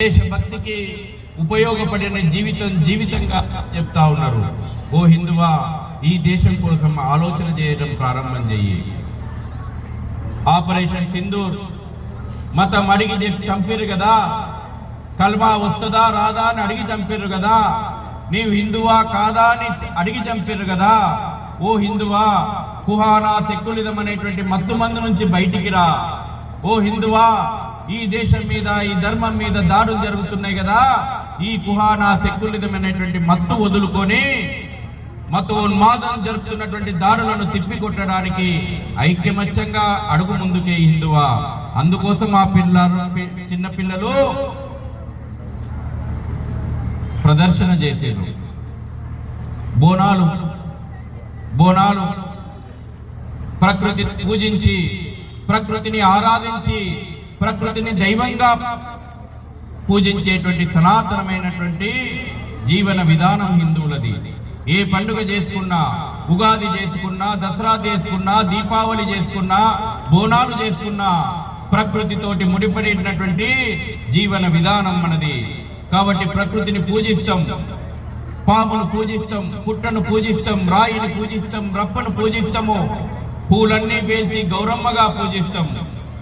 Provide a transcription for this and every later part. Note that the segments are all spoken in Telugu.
దేశభక్తికి ఉపయోగపడిన జీవితంగా చెప్తా ఉన్నారు. ఓ హిందువా, ఈ దేశం కోసం ఆలోచన చేయడం ప్రారంభం చెయ్యి. ఆపరేషన్ సింధూర్ మతం అడిగి చంపిరు కదా, కల్మా వస్తుందా రాదా అని అడిగి చంపిరు కదా, నీవు హిందువా కాదా అని అడిగి చంపిరు కదా. ఓ హిందువా, కుహానా సెక్యులిజం అనేటువంటి మత్తు మందు నుంచి బయటికి రా. ఓ హిందువా, ఈ దేశం మీద ఈ ధర్మం మీద దాడులు జరుగుతున్నాయి కదా, ఈ కుహానా సెక్యులిజం అనేటువంటి మత్తు వదులుకొని మతోన్మాదం జరుపుతున్నటువంటి దాడులను తిప్పికొట్టడానికి ఐక్యమత్యంగా అడుగు ముందుకే హిందువా. అందుకోసం ఆ చిన్న పిల్లలు ప్రదర్శన చేసేది బోనాలు ప్రకృతిని పూజించి, ప్రకృతిని ఆరాధించి, ప్రకృతిని దైవంగా పూజించేటువంటి సనాతనమైనటువంటి జీవన విధానం హిందువులది. ఏ పండుగ చేసుకున్నా, ఉగాది చేసుకున్నా, దసరా చేసుకున్నా, దీపావళి చేసుకున్నా, బోనాలు చేసుకున్నా ప్రకృతితోటి ముడిపడినటువంటి జీవన విధానం మనది. కాబట్టి ప్రకృతిని పూజిస్తాం, పామును పూజిస్తాం, పుట్టను పూజిస్తాం, రాయిని పూజిస్తాం, రప్పను పూజిస్తాము, పూలన్నీ పేల్చి గౌరమ్మగా పూజిస్తాం.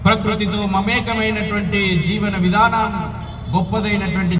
ప్రకృతితో మమేకమైనటువంటి జీవన విధానం గొప్పదైనటువంటి